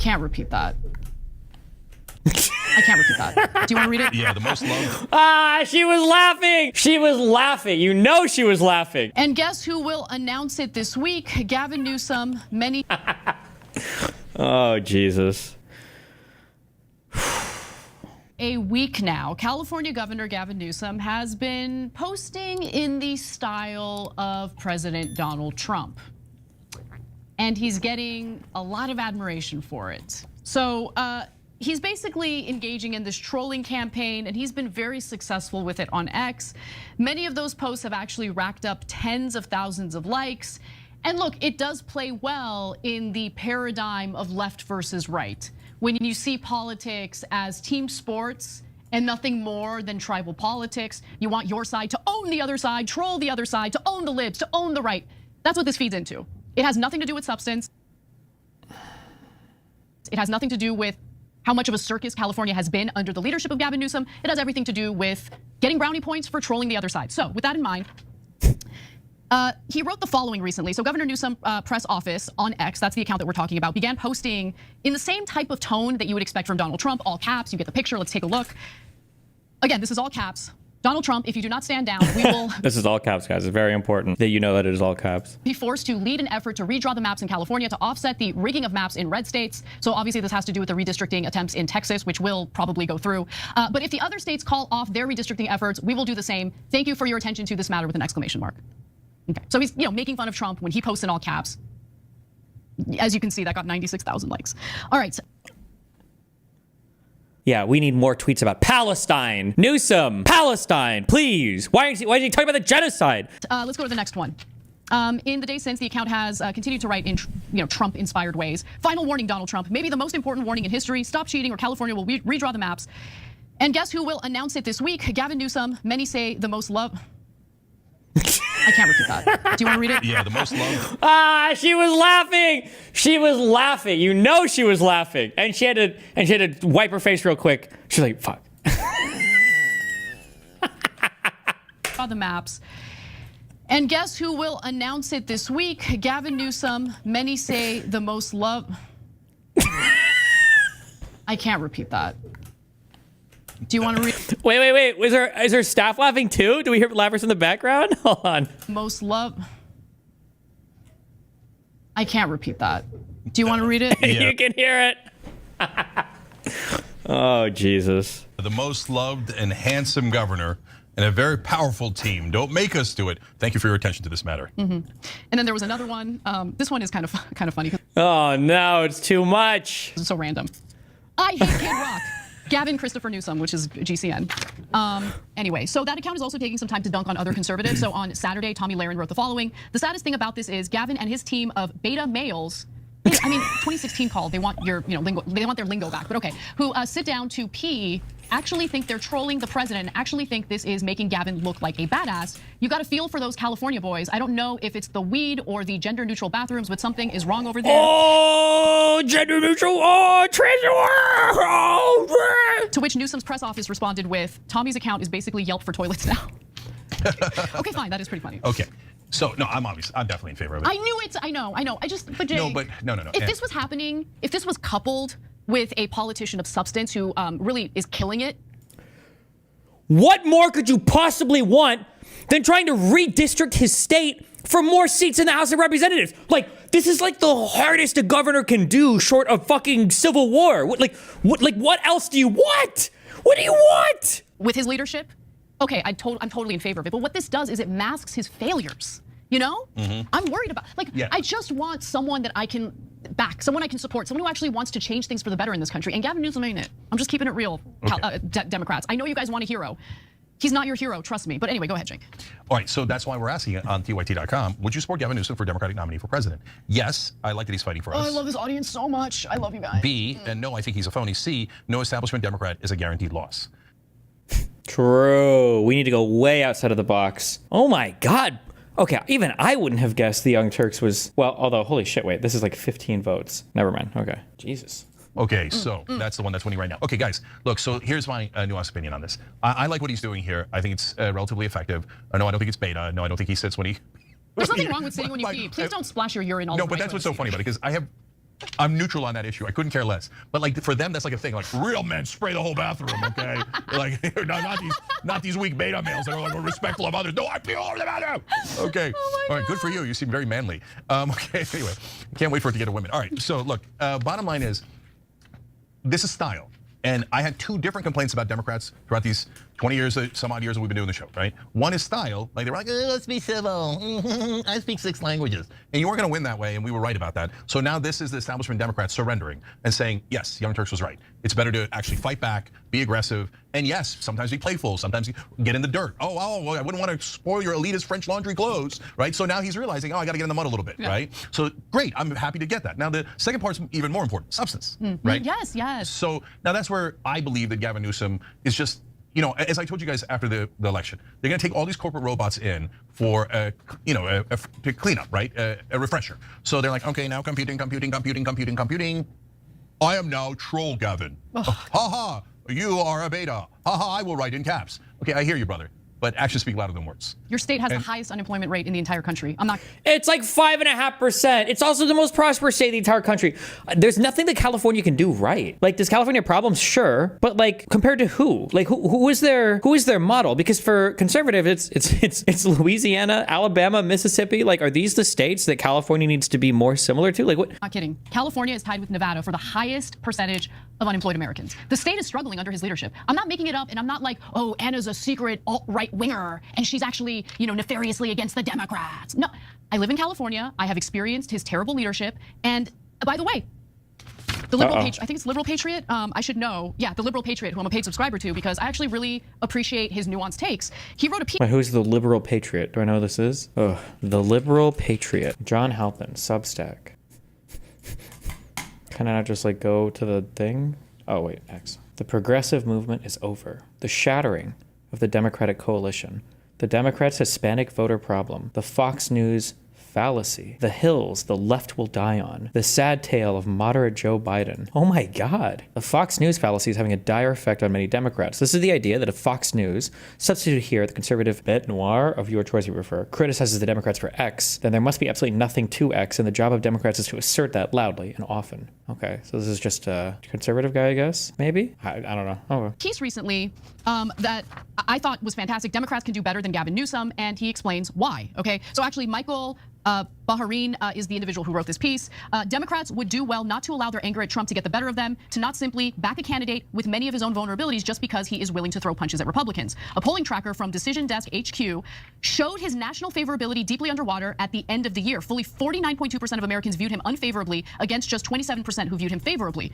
can't repeat that. I can't repeat that. Do you want to read it? Yeah, the most loved. She was laughing. She was laughing. You know she was laughing. And guess who will announce it this week? Gavin Newsom. Many. Oh, Jesus. A week now, California Governor Gavin Newsom has been posting in the style of President Donald Trump. And he's getting a lot of admiration for it. So he's basically engaging in this trolling campaign, and he's been very successful with it on X. Many of those posts have actually racked up tens of thousands of likes. And look, it does play well in the paradigm of left versus right. When you see politics as team sports and nothing more than tribal politics, you want your side to own the other side, troll the other side, to own the libs, to own the right. That's what this feeds into. It has nothing to do with substance. It has nothing to do with how much of a circus California has been under the leadership of Gavin Newsom. It has everything to do with getting brownie points for trolling the other side. So with that in mind, he wrote the following recently. So Governor Newsom press office on X, that's the account that we're talking about, began posting in the same type of tone that you would expect from Donald Trump, all caps. You get the picture. Let's take a look. Again, this is all caps. Donald Trump, if you do not stand down, we will. This is all caps, guys. It's very important that you know that it is all caps. Be forced to lead an effort to redraw the maps in California to offset the rigging of maps in red states. So obviously this has to do with the redistricting attempts in Texas, which will probably go through. But if the other states call off their redistricting efforts, we will do the same. Thank you for your attention to this matter with an exclamation mark. Okay, so he's making fun of Trump when he posts in all caps. As you can see, that got 96,000 likes. All right. Yeah, we need more tweets about Palestine. Newsom, Palestine, please. Why is he talking about the genocide? Let's go to the next one. In the days since, the account has continued to write in Trump-inspired ways. Final warning, Donald Trump. Maybe the most important warning in history. Stop cheating or California will redraw the maps. And guess who will announce it this week? Gavin Newsom. Many say the most loved. I can't repeat that. Do you want to read it? Yeah, the most loved. She was laughing. She was laughing. You know she was laughing, and she had to wipe her face real quick. She's like, "Fuck." The maps. And guess who will announce it this week? Gavin Newsom. Many say the most loved. I can't repeat that. Do you want to read? Wait. Is her staff laughing too? Do we hear laughers in the background? Hold on. Most love. I can't repeat that. Do you want to read it? Yeah. You can hear it. Oh, Jesus. The most loved and handsome governor and a very powerful team. Don't make us do it. Thank you for your attention to this matter. And then there was another one. This one is kind of funny. Oh no, it's too much. It's so random. I hate Kid Rock. Gavin Christopher Newsom, which is GCN. Anyway, so that account is also taking some time to dunk on other conservatives. So on Saturday, Tommy Lahren wrote the following. The saddest thing about this is Gavin and his team of beta males, 2016 called, they want your lingo, they want their lingo back, but okay, who sit down to pee, actually think they're trolling the president, actually think this is making Gavin look like a badass. You got to feel for those California boys. I don't know if it's the weed or the gender neutral bathrooms, but something is wrong over there. Oh, gender neutral, oh, To which Newsom's press office responded with, Tommy's account is basically Yelp for toilets now. Okay, fine, that is pretty funny. Okay. So no, I'm definitely in favor of it. I knew it. I know. But Jay, no. If this was happening, if this was coupled with a politician of substance who really is killing it, what more could you possibly want than trying to redistrict his state for more seats in the House of Representatives? Like, this is like the hardest a governor can do, short of fucking civil war. What else do you want? What do you want? With his leadership. Okay, I'm totally in favor of it. But what this does is it masks his failures. You know? I'm worried about, I just want someone that I can back, someone I can support, someone who actually wants to change things for the better in this country. And Gavin Newsom ain't it. I'm just keeping it real, okay. Democrats. I know you guys want a hero. He's not your hero, trust me. But anyway, go ahead, Cenk. All right, so that's why we're asking on TYT.com, would you support Gavin Newsom for Democratic nominee for president? Yes, I like that he's fighting for us. Oh, I love this audience so much. I love you guys. B, and no, I think he's a phony. C, no establishment Democrat is a guaranteed loss. True. We need to go way outside of the box. Oh my God. Okay, even I wouldn't have guessed the Young Turks was, well, although, holy shit, wait, this is like 15 votes. Never mind, okay. Jesus. Okay, so that's the one that's winning right now. Okay, guys, look, so here's my nuanced opinion on this. I like what he's doing here. I think it's relatively effective. No, I don't think it's beta. No, I don't think he sits when he... There's nothing wrong with sitting when you pee. Please don't splash your urine all over. No, but that's what's so funny about it, because I have I'm neutral on that issue. I couldn't care less. But like for them, that's like a thing. Like real men spray the whole bathroom, okay? Like not these weak beta males that are like respectful of others. No, I pee all over the bathroom. Okay. All right. Good for you. You seem very manly. Okay. Anyway, can't wait for it to get to women. All right. So look, bottom line is, this is style. And I had two different complaints about Democrats throughout these 20 years, some odd years that we've been doing the show, right? One is style, like they were like, let's be civil, I speak 6 languages. And you weren't gonna win that way, and we were right about that. So now this is the establishment Democrats surrendering and saying, yes, Young Turks was right. It's better to actually fight back, be aggressive, and yes, sometimes be playful, sometimes get in the dirt. Oh, well, I wouldn't want to spoil your elitist French laundry clothes, right? So now he's realizing, I gotta get in the mud a little bit, right? So great, I'm happy to get that. Now the second part's even more important, substance, right? Yes. So now that's where I believe that Gavin Newsom is just, as I told you guys after the election, they're going to take all these corporate robots in for to clean up, right? A refresher. So they're like, okay, now computing. I am now troll Gavin. Ha, you are a beta. Ha, I will write in caps. Okay, I hear you, brother. But actions speak louder than words. Your state has the highest unemployment rate in the entire country. It's like 5.5%. It's also the most prosperous state in the entire country. There's nothing that California can do right. Like, does California have problems? Sure, but like compared to who? Like who is their model? Because for conservative, it's Louisiana, Alabama, Mississippi. Like, are these the states that California needs to be more similar to? Like what? Not kidding. California is tied with Nevada for the highest percentage of unemployed Americans. The state is struggling under his leadership. I'm not making it up, and I'm not like, oh, Anna's a secret alt-right winger, and she's actually, nefariously against the Democrats. No, I live in California. I have experienced his terrible leadership. And by the way, the Liberal Patriot, I think it's Liberal Patriot. I should know. Yeah, the Liberal Patriot, who I'm a paid subscriber to, because I actually really appreciate his nuanced takes. He wrote a piece. Wait, who's the Liberal Patriot? Do I know who this is? Oh, the Liberal Patriot. John Halpin, Substack. Can I not just like go to the thing? Oh wait, X. The progressive movement is over. The shattering of the Democratic coalition. The Democrats' Hispanic voter problem. The Fox News fallacy. The hills the left will die on. The sad tale of moderate Joe Biden. Oh my God. The Fox News fallacy is having a dire effect on many Democrats. This is the idea that if Fox News, substitute here the conservative bête noire of your choice you prefer, criticizes the Democrats for X, then there must be absolutely nothing to X, and the job of Democrats is to assert that loudly and often. Okay, so this is just a conservative guy, I guess? Maybe? I don't know. Oh. Piece recently that I thought was fantastic. Democrats can do better than Gavin Newsom, and he explains why. Okay, so actually Michael Bahrain is the individual who wrote this piece. Democrats would do well not to allow their anger at Trump to get the better of them, to not simply back a candidate with many of his own vulnerabilities just because he is willing to throw punches at Republicans. A polling tracker from Decision Desk HQ showed his national favorability deeply underwater at the end of the year. Fully 49.2% of Americans viewed him unfavorably against just 27% who viewed him favorably.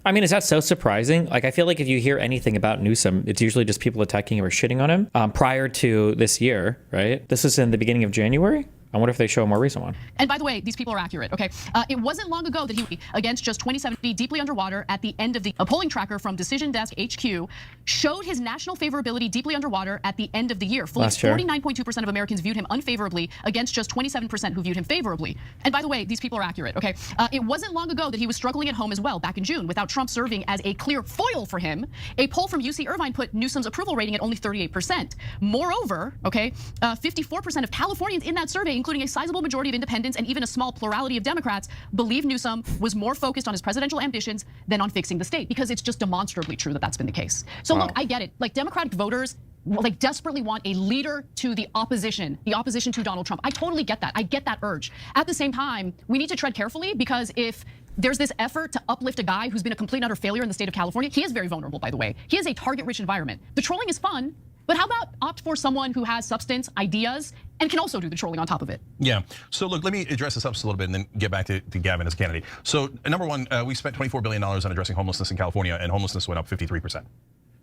I mean, is that so surprising? Like, I feel like if you hear anything about Newsom, it's usually just people attacking him or shitting on him prior to this year, right? This is in the beginning of January. I wonder if they show a more recent one. And by the way, these people are accurate, okay? It wasn't long ago that he, against just 2070, deeply underwater at the end of a polling tracker from Decision Desk HQ showed his national favorability deeply underwater at the end of the year. Fully 49.2% of Americans viewed him unfavorably against just 27% who viewed him favorably. And by the way, these people are accurate, okay? It wasn't long ago that he was struggling at home as well, back in June, without Trump serving as a clear foil for him. A poll from UC Irvine put Newsom's approval rating at only 38%. Moreover, okay, 54% of Californians in that survey, including a sizable majority of independents and even a small plurality of Democrats, believe Newsom was more focused on his presidential ambitions than on fixing the state, because it's just demonstrably true that that's been the case. So look, I get it. Like, Democratic voters like desperately want a leader to the opposition to Donald Trump. I totally get that. I get that urge. At the same time, we need to tread carefully, because if there's this effort to uplift a guy who's been a complete and utter failure in the state of California, he is very vulnerable, by the way. He is a target-rich environment. The trolling is fun, but how about opt for someone who has substance, ideas, and can also do the trolling on top of it? Yeah. So look, let me address this up just a little bit and then get back to Gavin as candidate. So number one, we spent $24 billion on addressing homelessness in California, and homelessness went up 53%.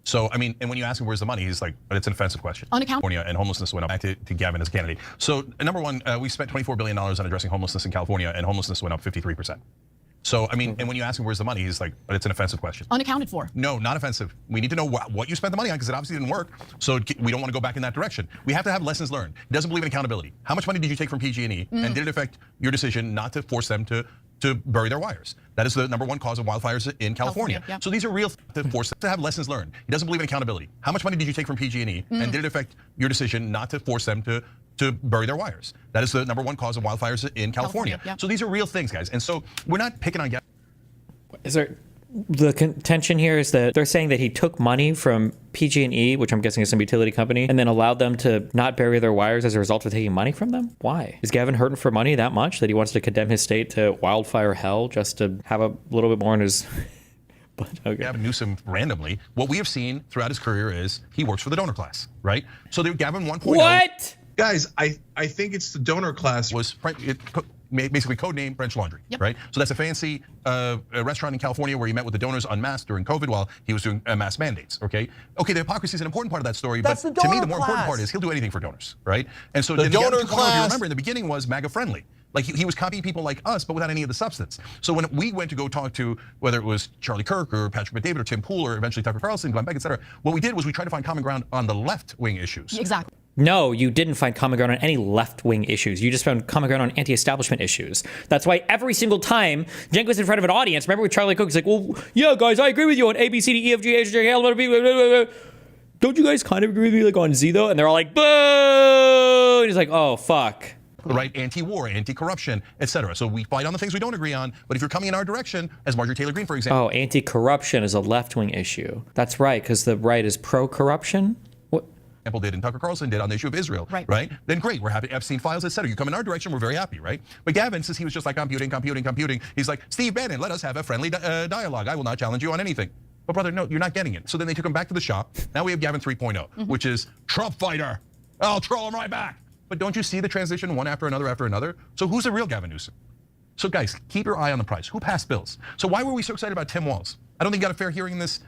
So, I mean, and when you ask him where's the money, he's like, but it's an offensive question. California and homelessness went up. Back to Gavin as candidate. So number one, we spent $24 billion on addressing homelessness in California, and homelessness went up 53%. So, I mean, and when you ask him where's the money, he's like, but it's an offensive question. Unaccounted for. No, not offensive. We need to know what you spent the money on, because it obviously didn't work. So we don't want to go back in that direction. We have to have lessons learned. He doesn't believe in accountability. How much money did you take from PG&E, and did it affect your decision not to force them to bury their wires? That is the number one cause of wildfires in California. Yeah. So these are real to force them to have lessons learned. He doesn't believe in accountability. How much money did you take from PG&E, and did it affect your decision not to force them to to bury their wires. That is the #1 cause of wildfires in California. Yeah. So these are real things, guys. And so we're not picking on Gavin. Is there the contention here is that they're saying that he took money from PG&E, which I'm guessing is some utility company, and then allowed them to not bury their wires as a result of taking money from them? Why? Is Gavin hurting for money that much that he wants to condemn his state to wildfire hell just to have a little bit more in his... But, okay. Gavin Newsom, randomly, what we have seen throughout his career is he works for the donor class, right? So Gavin 1.0... What? Guys, I think it's the donor class. Was basically codename French Laundry, right? So that's a fancy restaurant in California where he met with the donors unmasked during COVID while he was doing mask mandates, okay? Okay, the hypocrisy is an important part of that story, but to me the more important part is he'll do anything for donors, right? And so the donor class, if you remember, in the beginning was MAGA friendly. Like he was copying people like us, but without any of the substance. So when we went to go talk to, whether it was Charlie Kirk or Patrick McDavid or Tim Pool or eventually Tucker Carlson, Glenn Beck, et cetera, what we did was we tried to find common ground on the left-wing issues. Exactly. No, you didn't find common ground on any left-wing issues. You just found common ground on anti-establishment issues. That's why every single time Cenk was in front of an audience, remember with Charlie Cook, he's like, well, yeah, guys, I agree with you on A, B, C, D, E, F, G, H, J, K, L, M, N, O, P, blah, blah, blah, blah. Don't you guys kind of agree with me like on Z, though? And they're all like, boo! And he's like, oh, fuck. Right, anti-war, anti-corruption, et cetera. So we fight on the things we don't agree on, but if you're coming in our direction, as Marjorie Taylor Greene, for example. Oh, anti-corruption is a left-wing issue. That's right, because the right is pro-corruption? What? Example did and Tucker Carlson did on the issue of Israel, right? Then great, we're happy. Epstein files, et cetera. You come in our direction, we're very happy, right? But Gavin, since he was just like computing, he's like, Steve Bannon, let us have a friendly dialogue. I will not challenge you on anything. But brother, no, you're not getting it. So then they took him back to the shop. Now we have Gavin 3.0, which is Trump fighter. I'll troll him right back. But don't you see the transition one after another? So who's the real Gavin Newsom? So guys, keep your eye on the prize. Who passed bills? So why were we so excited about Tim Walz? I don't think he got a fair hearing in this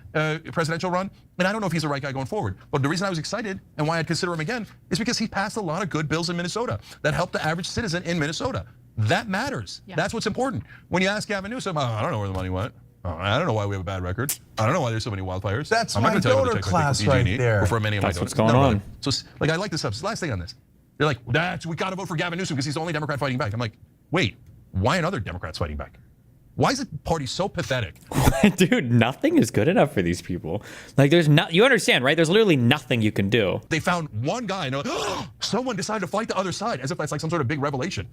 presidential run, and I don't know if he's the right guy going forward. But the reason I was excited and why I'd consider him again is because he passed a lot of good bills in Minnesota that helped the average citizen in Minnesota. That matters. Yeah. That's what's important. When you ask Gavin Newsom, I don't know where the money went. I don't know why we have a bad record. I don't know why there's so many wildfires. That's my donor class right there. For many of That's my what's going on. So like I like this stuff. Last thing on this. They're like, we got to vote for Gavin Newsom because he's the only Democrat fighting back. I'm like, wait, why aren't other Democrats fighting back? Why is the party so pathetic? Dude, nothing is good enough for these people. Like, there's not, you understand, right? There's literally nothing you can do. They found one guy and they're like, oh, someone decided to fight the other side, as if that's like some sort of big revelation.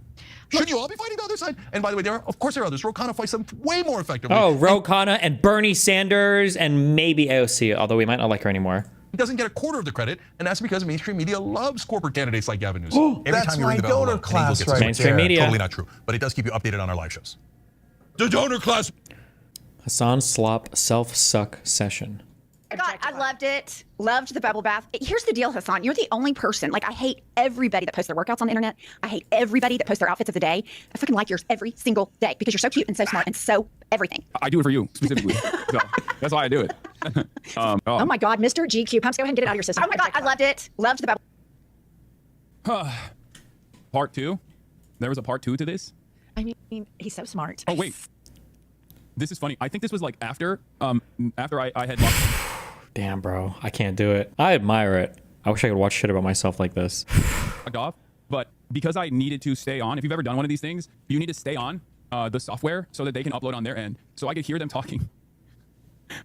Should you all be fighting the other side? And by the way, of course there are others. Ro Khanna fights them way more effectively. Oh, Ro Khanna and Bernie Sanders and maybe AOC, although we might not like her anymore. Doesn't get a quarter of the credit, and that's because mainstream media loves corporate candidates like Gavin Newsom. Every time you ring the bell, donor class right mainstream there. media. Totally not true, but it does keep you updated on our live shows. The donor class. Hasan Slop self-suck session. God, I loved it. Loved the bubble bath. Here's the deal, Hasan. You're the only person. Like, I hate everybody that posts their workouts on the internet. I hate everybody that posts their outfits of the day. I fucking like yours every single day because you're so cute and so smart and so everything. I do it for you specifically. So that's why I do it. Oh my God, Mr. GQ Pumps, go ahead and get it out of your system. Oh my God, I loved it. Loved the bubble. Part 2. There was a part 2 to this. I mean, he's so smart. Oh wait, this is funny. I think this was like after I had watched. Damn, bro, I can't do it. I admire it. I wish I could watch shit about myself like this. Off, but because I needed to stay on. If you've ever done one of these things, you need to stay on the software so that they can upload on their end. So I could hear them talking.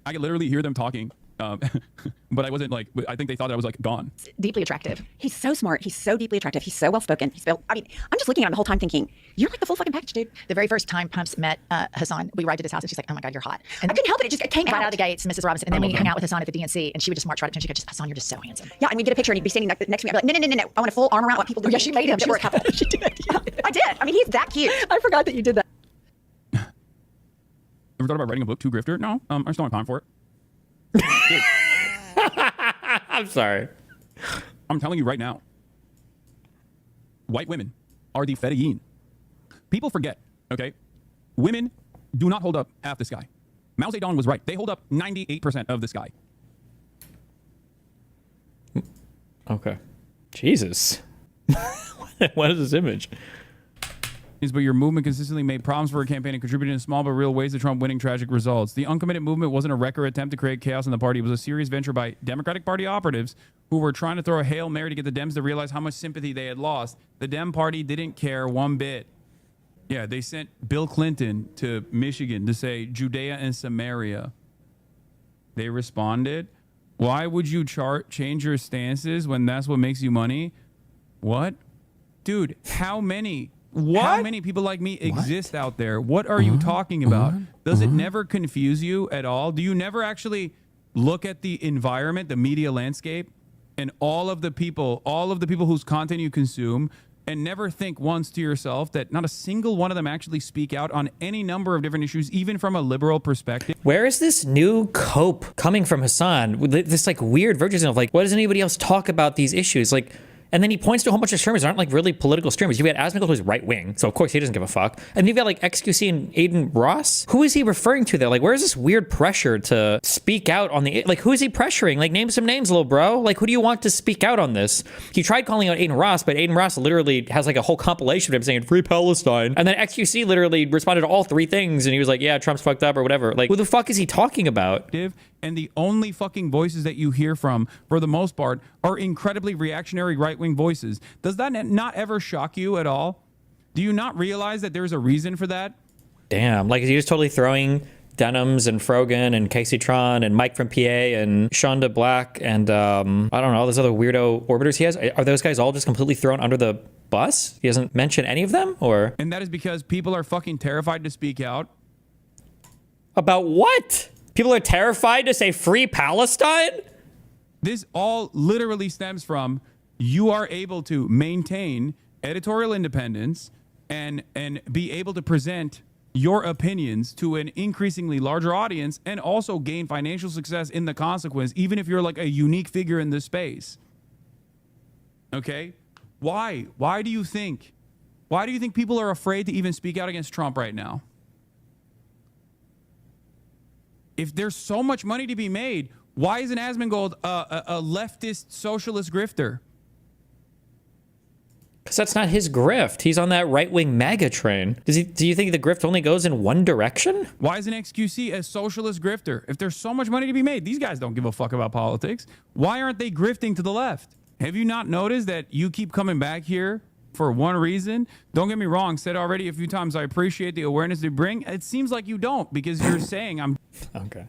I could literally hear them talking. But I wasn't like, I think they thought I was like gone. Deeply attractive. He's so smart. He's so deeply attractive. He's so well spoken. I mean, I'm just looking at him the whole time thinking, you're like the full fucking package, dude. The very first time Pumps met Hasan, we arrived at his house and she's like, oh my God, you're hot. And I couldn't help it. It came right out out of the gates, Mrs. Robinson. And then we hung out with Hasan at the DNC and she would just march right up to him. She'd go, Hasan, you're just so handsome. Yeah, and we'd get a picture and he'd be standing next to me. I'd be like, no. I want a full arm around what people do. Yeah, she made him. She, she did. Yeah, I did. I mean, he's that cute. I forgot that you did that. Ever thought about writing a book, Too Grifter? No, I just don't have time for it. I'm sorry. I'm telling you right now. White women are the fedayeen. People forget, okay? Women do not hold up half the sky. Mao Zedong was right. They hold up 98% of the sky. Okay. Jesus. What is this image? But your movement consistently made problems for a campaign and contributed in small but real ways to Trump winning tragic results. The uncommitted movement wasn't a record attempt to create chaos in the party. It was a serious venture by Democratic Party operatives who were trying to throw a Hail Mary to get the Dems to realize how much sympathy they had lost. The Dem party didn't care one bit. Yeah, they sent Bill Clinton to Michigan to say Judea and Samaria. They responded, why would you change your stances when that's what makes you money? What? Dude, how many people like me exist out there? What are you talking about? Does it never confuse you at all? Do you never actually look at the environment, the media landscape, and all of the people whose content you consume, and never think once to yourself that not a single one of them actually speak out on any number of different issues, even from a liberal perspective? Where is this new cope coming from, Hasan? This like weird version of like, why does anybody else talk about these issues? Like, and then he points to a whole bunch of streamers that aren't like really political streamers. You've got Asmongold, who's right wing, so of course he doesn't give a fuck. And you've got like XQC and Aiden Ross. Who is he referring to there? Like, where is this weird pressure to speak out on the, like, who is he pressuring? Like, name some names, little bro. Like, who do you want to speak out on this? He tried calling out Aiden Ross, but Aiden Ross literally has like a whole compilation of him saying free Palestine. And then XQC literally responded to all three things, and he was like, yeah, Trump's fucked up or whatever. Like, who the fuck is he talking about? And the only fucking voices that you hear from, for the most part, are incredibly reactionary right-wing voices. Does that not ever shock you at all? Do you not realize that there's a reason for that? Damn, like, is he just totally throwing Denims and Frogan and Casey Tron and Mike from PA and Shonda Black and I don't know, all those other weirdo orbiters he has? Are those guys all just completely thrown under the bus? He doesn't mention any of them, or? And that is because people are fucking terrified to speak out. About what? People are terrified to say free Palestine? This all literally stems from you are able to maintain editorial independence and be able to present your opinions to an increasingly larger audience and also gain financial success in the consequence, even if you're like a unique figure in this space. Okay? Why? Why do you think people are afraid to even speak out against Trump right now? If there's so much money to be made, why isn't Asmongold a leftist socialist grifter? Because that's not his grift. He's on that right-wing MAGA train. Do you think the grift only goes in one direction? Why isn't XQC a socialist grifter? If there's so much money to be made, these guys don't give a fuck about politics. Why aren't they grifting to the left? Have you not noticed that you keep coming back here for one reason? Don't get me wrong, said already a few times, I appreciate the awareness they bring. It seems like you don't, because you're saying I'm... Okay.